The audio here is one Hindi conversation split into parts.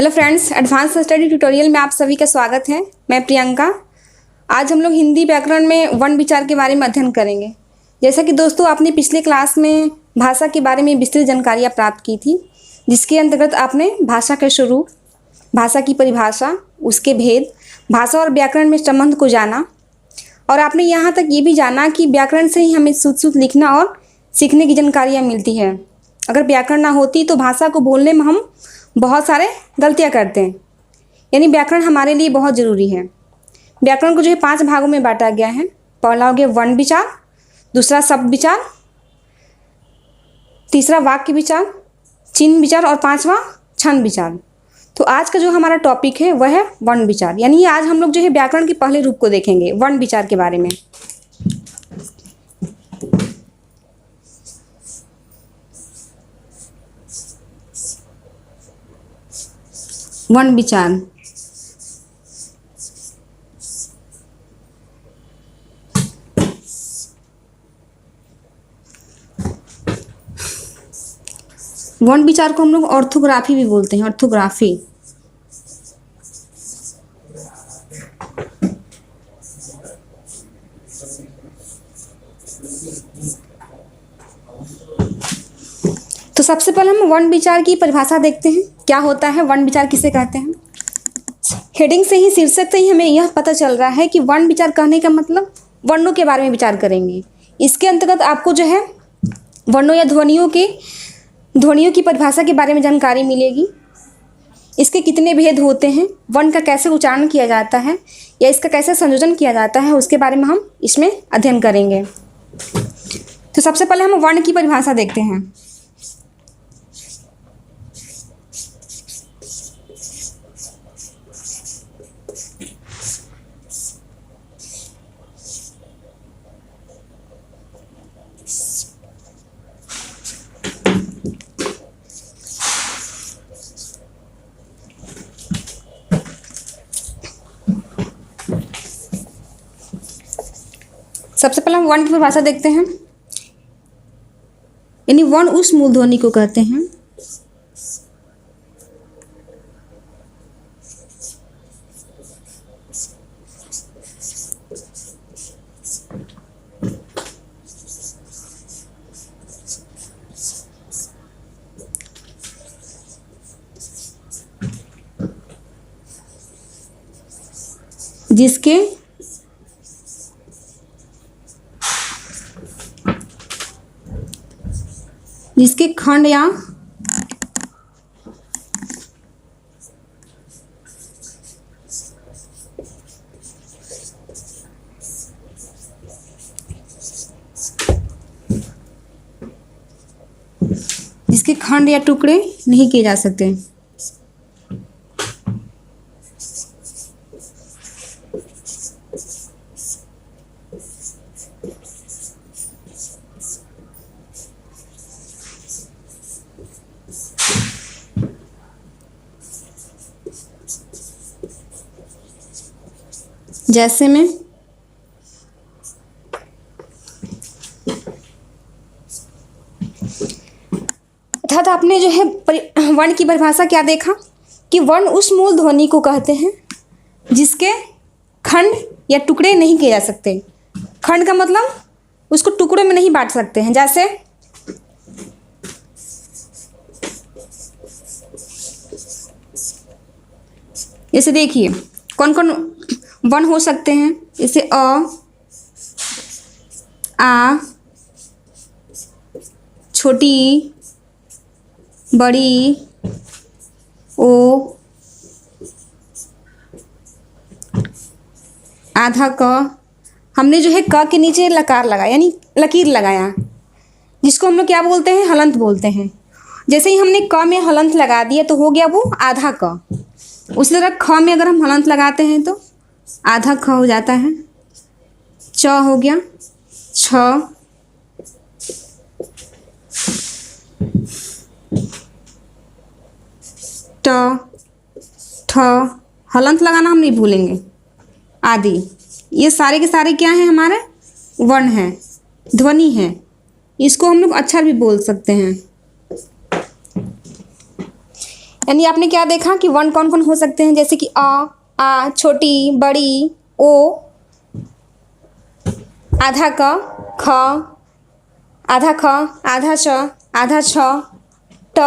Hello friends, advance study tutorial में आप सभी का स्वागत है। मैं प्रियंका। आज हम लोग हिंदी व्याकरण में वर्ण विचार के बारे में अध्ययन करेंगे। जैसा कि दोस्तों आपने पिछले क्लास में भाषा के बारे में विस्तृत जानकारियाँ प्राप्त की थी, जिसके अंतर्गत आपने भाषा के स्वरूप, भाषा की परिभाषा, उसके भेद, भाषा और व्याकरण में संबंध को जाना और आपने यहाँ तक ये भी जाना कि व्याकरण से ही हमें शुद्ध लिखना और सीखने की जानकारियाँ मिलती है। अगर व्याकरण ना होती तो भाषा को बोलने में हम बहुत सारे गलतियाँ करते हैं। यानी व्याकरण हमारे लिए बहुत ज़रूरी है। व्याकरण को जो है 5 भागों में बांटा गया है। पहला हो गया वर्ण विचार, दूसरा शब्द विचार, तीसरा वाक्य विचार, चिन्ह विचार और 5वां छंद विचार। तो आज का जो हमारा टॉपिक है वह है वर्ण विचार। यानी आज हम लोग जो है व्याकरण के पहले रूप को देखेंगे, वर्ण विचार के बारे में। वर्ण विचार वर्ण विचार को हम लोग ऑर्थोग्राफी भी बोलते हैं। ऑर्थोग्राफी तो सबसे पहले हम वर्ण विचार की परिभाषा देखते हैं। क्या होता है वर्ण विचार, किसे कहते हैं। हेडिंग से ही, शीर्षक से ही हमें यह पता चल रहा है कि वर्ण विचार कहने का मतलब वर्णों के बारे में विचार करेंगे। इसके अंतर्गत आपको जो है वर्णों या ध्वनियों की परिभाषा के बारे में जानकारी मिलेगी। इसके कितने भेद होते हैं, वर्ण का कैसे उच्चारण किया जाता है या इसका कैसे संयोजन किया जाता है, उसके बारे में हम इसमें अध्ययन करेंगे। तो सबसे पहले हम वर्ण की परिभाषा देखते हैं। सबसे पहले हम वर्ण की परिभाषा देखते हैं। यानी वर्ण उस मूल ध्वनि को कहते हैं जिसके खंड या टुकड़े नहीं किए जा सकते। जैसे में अर्थात आपने जो है वर्ण की परिभाषा क्या देखा कि वर्ण उस मूल ध्वनि को कहते हैं जिसके खंड या टुकड़े नहीं किए जा सकते। खंड का मतलब उसको टुकड़ों में नहीं बांट सकते हैं। जैसे देखिए कौन कौन वर्ण हो सकते हैं। जैसे अ, आ, छोटी, बड़ी, ओ, आधा क। हमने जो है क के नीचे लकार लगाया, यानी लकीर लगाया, जिसको हम लोग क्या बोलते हैं, हलंत बोलते हैं। जैसे ही हमने क में हलंत लगा दिया तो हो गया वो आधा क। उसी तरह ख में अगर हम हलंत लगाते हैं तो आधा ख हो जाता है। च हो गया छ, ट, ठ, हलंत लगाना हम नहीं भूलेंगे, आदि। ये सारे के सारे क्या हैं, हमारे वर्ण हैं, ध्वनि है। इसको हम लोग अक्षर भी बोल सकते हैं। यानी आपने क्या देखा कि वर्ण कौन कौन हो सकते हैं, जैसे कि अ, आ, छोटी, बड़ी, ओ, आधा क, ख, आधा ख, आधा च, आधा छ, ट,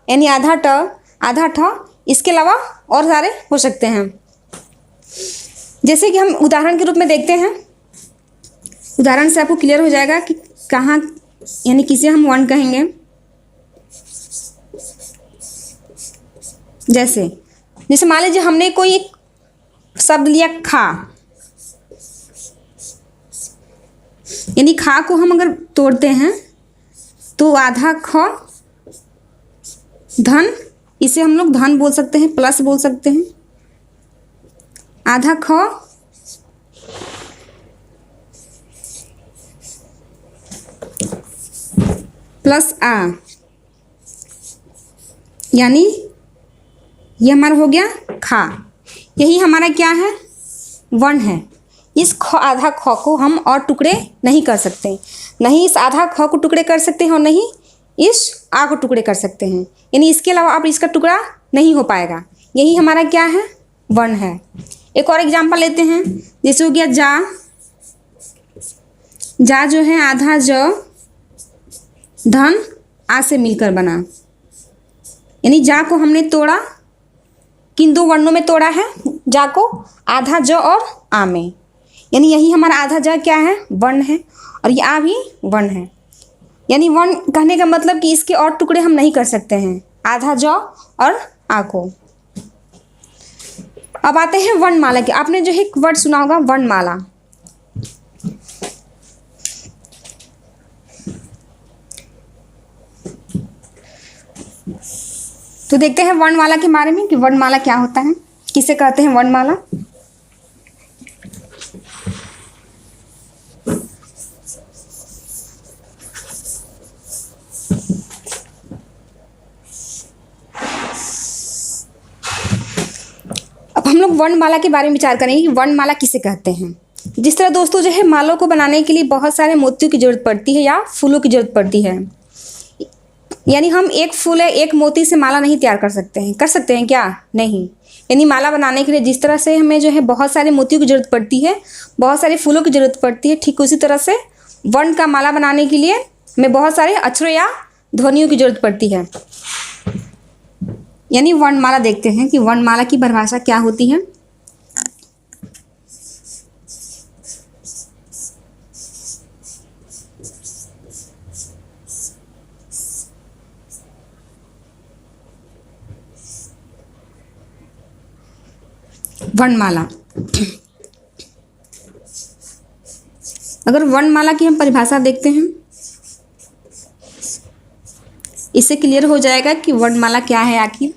यानी आधा ट, आधा ठ। इसके अलावा और सारे हो सकते हैं। जैसे कि हम उदाहरण के रूप में देखते हैं, उदाहरण से आपको क्लियर हो जाएगा कि कहाँ यानी किसे हम वर्ण कहेंगे। जैसे जैसे मान लीजिए हमने कोई एक शब्द लिया खा, यानी खा को हम अगर तोड़ते हैं तो आधा ख धन, इसे हम लोग धन बोल सकते हैं, प्लस बोल सकते हैं। आधा ख प्लस आ, यानी ये हमारा हो गया खा। यही हमारा क्या है, वर्ण है। इस ख आधा ख को हम और टुकड़े नहीं कर सकते, नहीं इस आधा ख को टुकड़े कर सकते हैं और नहीं इस आ को टुकड़े कर सकते हैं, यानी इसके अलावा आप इसका टुकड़ा नहीं हो पाएगा। यही हमारा क्या है, वर्ण है। एक और एग्जांपल लेते हैं, जैसे हो गया जा, जा जो है आधा ज धन आ से मिलकर बना, यानी जा को हमने तोड़ा, किन दो वर्णों में तोड़ा है जा को, आधा ज और आ में, यानी यही हमारा आधा ज क्या है, वर्ण है, और ये आ भी वर्ण है। यानी वर्ण कहने का मतलब कि इसके और टुकड़े हम नहीं कर सकते हैं, आधा ज और आ को। अब आते हैं वर्णमाला के। आपने जो एक वर्ड सुना होगा वर्णमाला, तो देखते हैं वर्णमाला के बारे में कि वर्णमाला क्या होता है, किसे कहते हैं वर्णमाला। अब हम लोग वर्णमाला के बारे में विचार करेंगे कि वर्णमाला किसे कहते हैं। जिस तरह दोस्तों जो है मालों को बनाने के लिए बहुत सारे मोतियों की जरूरत पड़ती है या फूलों की जरूरत पड़ती है, यानी हम एक फूल है एक मोती से माला नहीं तैयार कर सकते हैं, कर सकते हैं क्या, नहीं। यानी माला बनाने के लिए जिस तरह से हमें जो है बहुत सारे मोतियों की जरूरत पड़ती है, बहुत सारे फूलों की जरूरत पड़ती है, ठीक उसी तरह से वर्ण का माला बनाने के लिए हमें बहुत सारे अक्षरों या ध्वनियों की जरूरत पड़ती है। यानी वर्णमाला देखते हैं कि वर्णमाला की परिभाषा क्या होती है। वर्णमाला, अगर वर्णमाला की हम परिभाषा देखते हैं, इससे क्लियर हो जाएगा कि वर्णमाला क्या है आखिर।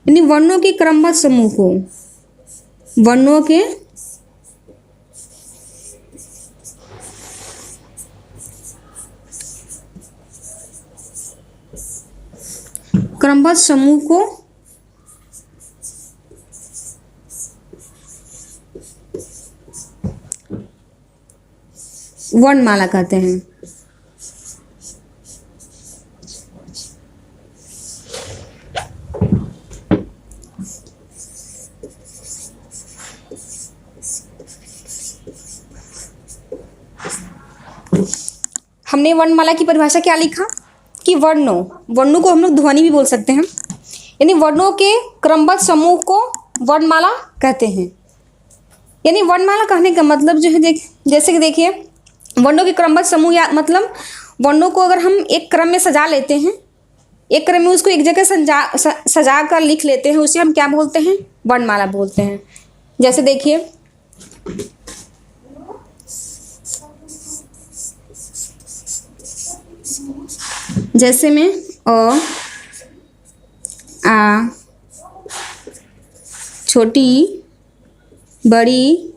यानी वर्णों के क्रमबद्ध समूह को, वर्णों के क्रमबद्ध समूह को वर्णमाला कहते हैं। हमने वर्णमाला की परिभाषा क्या लिखा कि वर्णों को हम लोग ध्वनि भी बोल सकते हैं, यानी वर्णों के क्रमबद्ध समूह को वर्णमाला कहते हैं। यानी वर्णमाला कहने का मतलब जो है जैसे कि देखिए वर्णों के क्रमबद्ध समूह, या मतलब वर्णों को अगर हम एक क्रम में सजा लेते हैं, एक क्रम में उसको एक जगह सजा कर लिख लेते हैं, उसे हम क्या बोलते हैं, वर्णमाला बोलते हैं। जैसे देखिए जैसे में अ, आ, छोटी, बड़ी,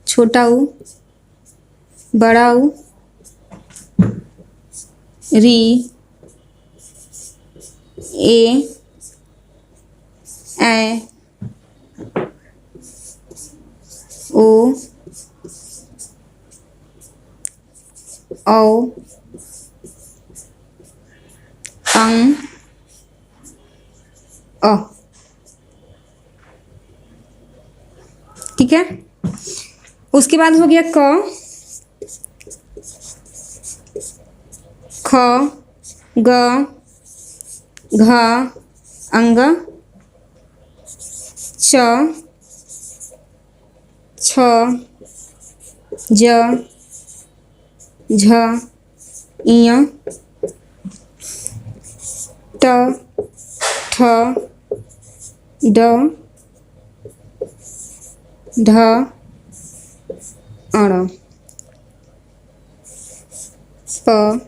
छोटा ऊ, बड़ा ऊ, री, ए, ओ, औ, अंग, अ। ठीक है, उसके बाद हो गया क, ख, ग, घ, अंग, च, छ, ज, झ, इय, ट, ठ, ड, ढ, अण, प,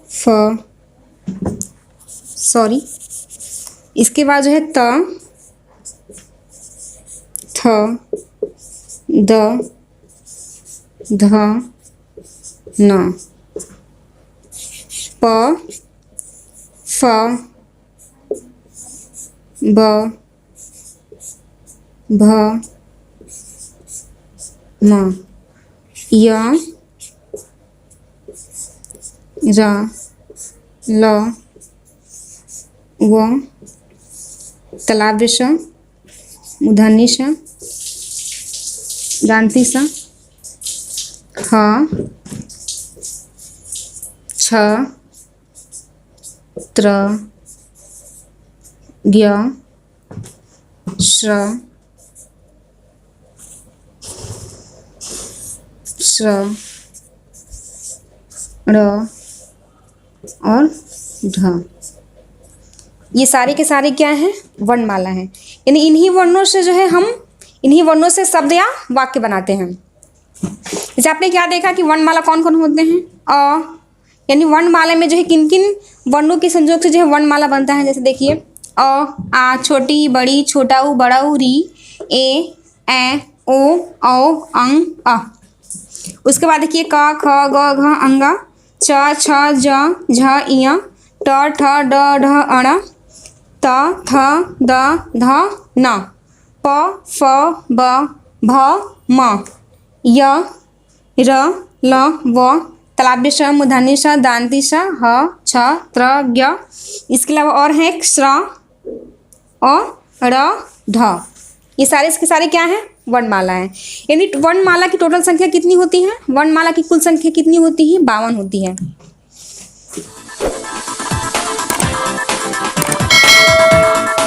फ, सॉरी, इसके बाद जो है त, थ, द, ध, न, प, फ, ब, भ, म, य, र, ल, व, तालाब्य श, मूर्धन्य ष, दंती स, ह, छ, त्र, ज्ञ, श्र, श्र, ण और ढ। ये सारे के सारे क्या हैं? वर्णमाला हैं। यानी इन्हीं वर्णों से जो है हम इन्हीं वर्णों से शब्द या वाक्य बनाते हैं। जैसे आपने क्या देखा कि वर्णमाला कौन कौन होते हैं? अ, यानी वर्णमाला में जो है किन किन वर्णों के संयोग से जो है वर्णमाला बनता है। जैसे देखिए अ, आ, छोटी, बड़ी, छोटा ऊ, बड़ा ऊ, री, ए, ओ, औ, अंग, अ। उसके बाद देखिए क, ख, ग, घ, अंग, च, छ, ज, झ, इय, ट, ठ, ड, ढ, अण, त, थ, द, ध, न, प, फ, ब, भ, म, य, र, ल, व, तालव्य श, मूर्धन्य ष, दंती स, ह, छ, त्र, ज्ञ। इसके अलावा और है श्र और र, ढ। ये सारे इसके सारे क्या हैं? वर्णमाला है। यानी वर्णमाला की टोटल संख्या कितनी होती है? वर्णमाला की कुल संख्या कितनी होती है? 52 होती है।